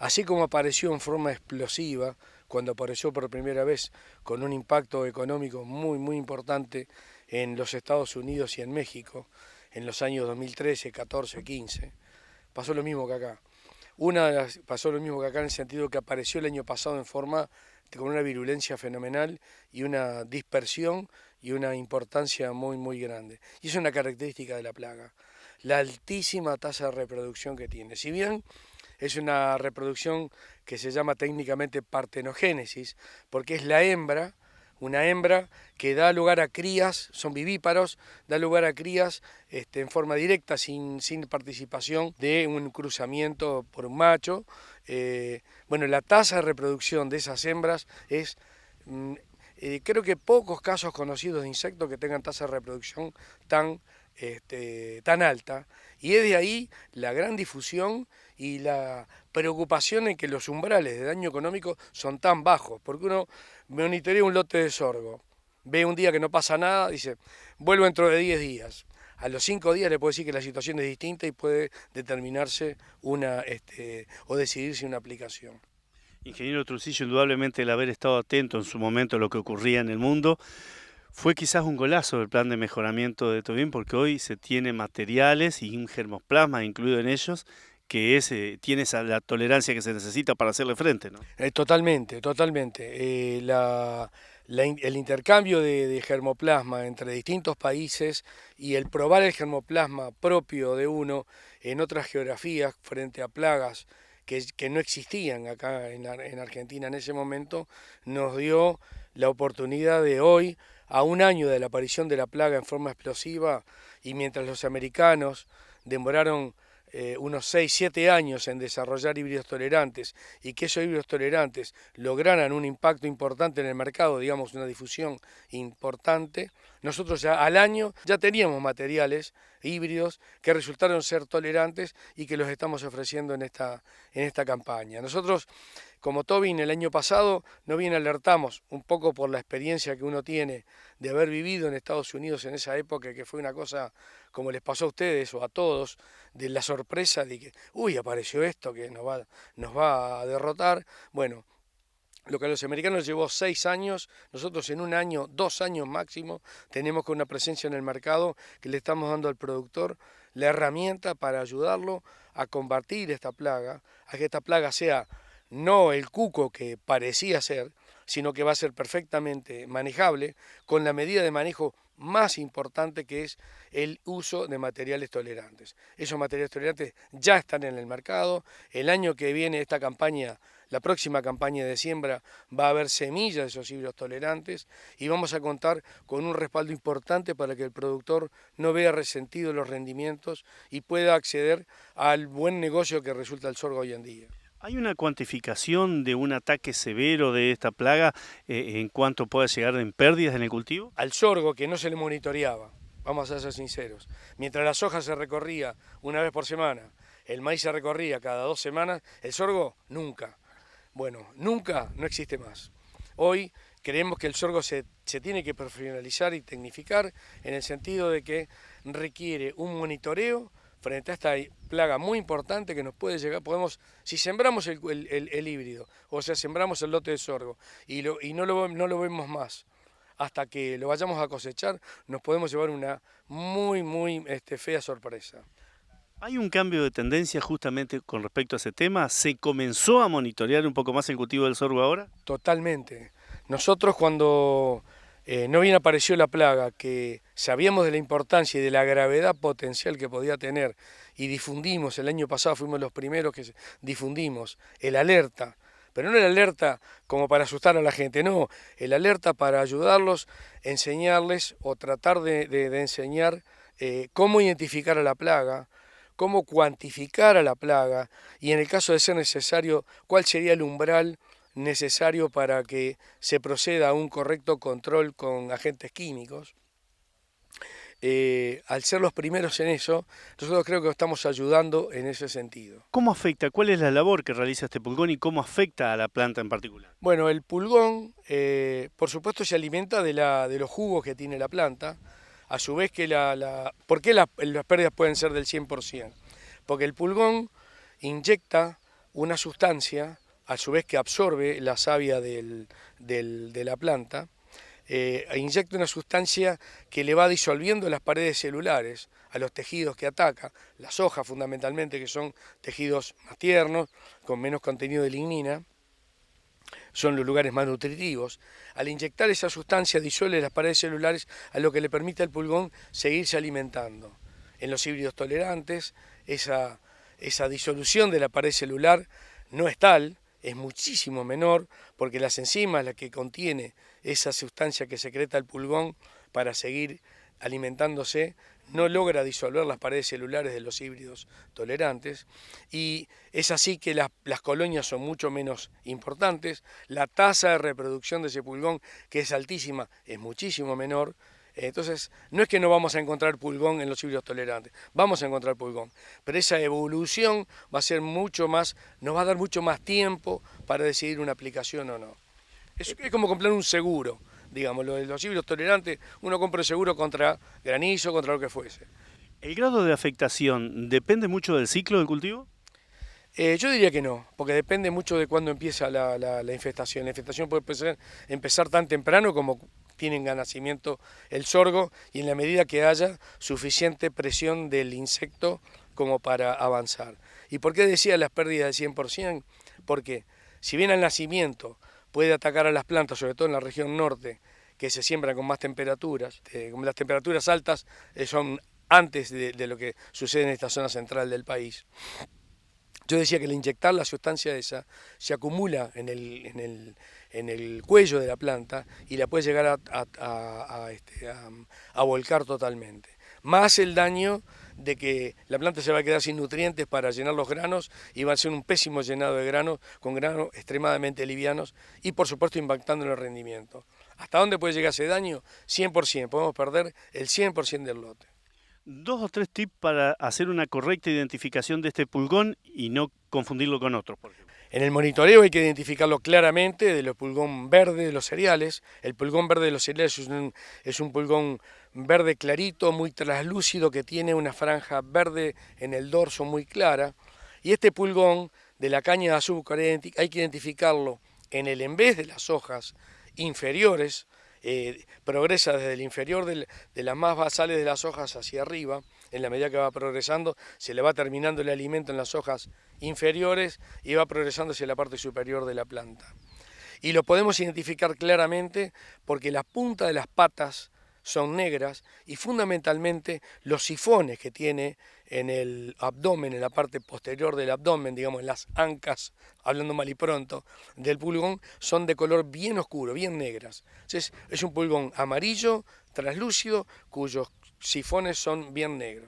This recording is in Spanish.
así como apareció en forma explosiva, cuando apareció por primera vez con un impacto económico muy importante en los Estados Unidos y en México, en los años 2013, 14, 15, pasó lo mismo que acá. Pasó lo mismo que acá en el sentido que apareció el año pasado en forma con una virulencia fenomenal y una dispersión y una importancia muy grande. Y es una característica de la plaga, la altísima tasa de reproducción que tiene. Si bien es una reproducción que se llama técnicamente partenogénesis, porque es la hembra, una hembra que da lugar a crías, son vivíparos, da lugar a crías en forma directa, sin participación de un cruzamiento por un macho. Bueno, la tasa de reproducción de esas hembras es, creo que pocos casos conocidos de insectos que tengan tasa de reproducción tan, tan alta, y es de ahí la gran difusión y la preocupación en que los umbrales de daño económico son tan bajos, porque uno monitorea un lote de sorgo, ve un día que no pasa nada, dice, vuelvo dentro de 10 días. A los 5 días le puedo decir que la situación es distinta y puede determinarse o decidirse una aplicación. Ingeniero Trujillo, indudablemente el haber estado atento en su momento a lo que ocurría en el mundo fue quizás un golazo del plan de mejoramiento de Tobin, porque hoy se tiene materiales y un germoplasma incluido en ellos que tiene la tolerancia que se necesita para hacerle frente, ¿no? Totalmente. El intercambio de germoplasma entre distintos países y el probar el germoplasma propio de uno en otras geografías frente a plagas que no existían acá en Argentina en ese momento, nos dio la oportunidad de hoy, a un año de la aparición de la plaga en forma explosiva, y mientras los americanos demoraron unos 6, 7 años en desarrollar híbridos tolerantes y que esos híbridos tolerantes lograran un impacto importante en el mercado, digamos una difusión importante, nosotros ya al año ya teníamos materiales híbridos que resultaron ser tolerantes y que los estamos ofreciendo en esta campaña. Nosotros, como Tobin, el año pasado no bien alertamos, un poco por la experiencia que uno tiene de haber vivido en Estados Unidos en esa época, que fue una cosa como les pasó a ustedes o a todos, de la sorpresa de que, uy, apareció esto que nos va a derrotar. Bueno, lo que a los americanos llevó 6 años, nosotros en un año, 2 años máximo, tenemos con una presencia en el mercado que le estamos dando al productor la herramienta para ayudarlo a combatir esta plaga, a que esta plaga sea no el cuco que parecía ser, sino que va a ser perfectamente manejable con la medida de manejo más importante, que es el uso de materiales tolerantes. Esos materiales tolerantes ya están en el mercado. El año que viene esta campaña, la próxima campaña de siembra, va a haber semillas de esos híbridos tolerantes y vamos a contar con un respaldo importante para que el productor no vea resentido los rendimientos y pueda acceder al buen negocio que resulta el sorgo hoy en día. ¿Hay una cuantificación de un ataque severo de esta plaga en cuanto pueda llegar en pérdidas en el cultivo? Al sorgo, que no se le monitoreaba, vamos a ser sinceros, mientras la soja se recorría una vez por semana, el maíz se recorría cada 2 semanas, el sorgo nunca. Bueno, nunca no existe más. Hoy creemos que el sorgo se tiene que profesionalizar y tecnificar en el sentido de que requiere un monitoreo frente a esta plaga muy importante que nos puede llegar. Si sembramos el híbrido, o sea, sembramos el lote de sorgo y no lo vemos más hasta que lo vayamos a cosechar, nos podemos llevar una muy fea sorpresa. ¿Hay un cambio de tendencia justamente con respecto a ese tema? ¿Se comenzó a monitorear un poco más el cultivo del sorgo ahora? Totalmente. Nosotros cuando no bien apareció la plaga, que sabíamos de la importancia y de la gravedad potencial que podía tener, y difundimos, el año pasado fuimos los primeros que difundimos el alerta, pero no el alerta como para asustar a la gente, no, el alerta para ayudarlos, enseñarles o tratar de enseñar cómo identificar a la plaga, cómo cuantificar a la plaga y en el caso de ser necesario, cuál sería el umbral necesario para que se proceda a un correcto control con agentes químicos. Al ser los primeros en eso, nosotros creo que estamos ayudando en ese sentido. ¿Cómo afecta? ¿Cuál es la labor que realiza este pulgón y cómo afecta a la planta en particular? Bueno, el pulgón, por supuesto, se alimenta de los jugos que tiene la planta. A su vez que ¿por qué las pérdidas pueden ser del 100%? Porque el pulgón inyecta una sustancia, a su vez que absorbe la savia de la planta, inyecta una sustancia que le va disolviendo las paredes celulares a los tejidos que ataca, las hojas fundamentalmente, que son tejidos más tiernos, con menos contenido de lignina, son los lugares más nutritivos. Al inyectar esa sustancia disuelve las paredes celulares, a lo que le permite al pulgón seguirse alimentando. En los híbridos tolerantes, esa disolución de la pared celular no es tal, es muchísimo menor, porque las enzimas, las que contiene esa sustancia que secreta el pulgón para seguir alimentándose, no logra disolver las paredes celulares de los híbridos tolerantes, y es así que las colonias son mucho menos importantes, la tasa de reproducción de ese pulgón, que es altísima, es muchísimo menor. Entonces, no es que no vamos a encontrar pulgón en los híbridos tolerantes, vamos a encontrar pulgón, pero esa evolución va a ser mucho más, nos va a dar mucho más tiempo para decidir una aplicación o no. Es como comprar un seguro, digamos, los híbridos tolerantes, uno compra un seguro contra granizo, contra lo que fuese. ¿El grado de afectación depende mucho del ciclo del cultivo? Yo diría que no, porque depende mucho de cuándo empieza la infestación. La infestación puede empezar tan temprano como tienen nacimiento el sorgo, y en la medida que haya suficiente presión del insecto como para avanzar. ¿Y por qué decía las pérdidas del 100%? Porque si bien al nacimiento puede atacar a las plantas, sobre todo en la región norte, que se siembran con más temperaturas, como las temperaturas altas son antes de lo que sucede en esta zona central del país. Yo decía que al inyectar la sustancia esa se acumula en el cuello de la planta y la puede llegar a volcar totalmente. Más el daño de que la planta se va a quedar sin nutrientes para llenar los granos y va a ser un pésimo llenado de granos, con granos extremadamente livianos y por supuesto impactando en el rendimiento. ¿Hasta dónde puede llegar ese daño? 100%, podemos perder el 100% del lote. 2 o 3 tips para hacer una correcta identificación de este pulgón y no confundirlo con otros, por ejemplo. En el monitoreo hay que identificarlo claramente del pulgón verde de los cereales. El pulgón verde de los cereales es un pulgón verde clarito, muy traslúcido, que tiene una franja verde en el dorso muy clara. Y este pulgón de la caña de azúcar hay que identificarlo en el envés de las hojas inferiores. Progresa desde el inferior de las más basales de las hojas hacia arriba. En la medida que va progresando, se le va terminando el alimento en las hojas inferiores y va progresando hacia la parte superior de la planta. Y lo podemos identificar claramente porque la punta de las patas son negras y fundamentalmente los sifones que tiene en el abdomen, en la parte posterior del abdomen, digamos en las ancas, hablando mal y pronto, del pulgón, son de color bien oscuro, bien negras. Entonces es un pulgón amarillo, translúcido, cuyos sifones son bien negros.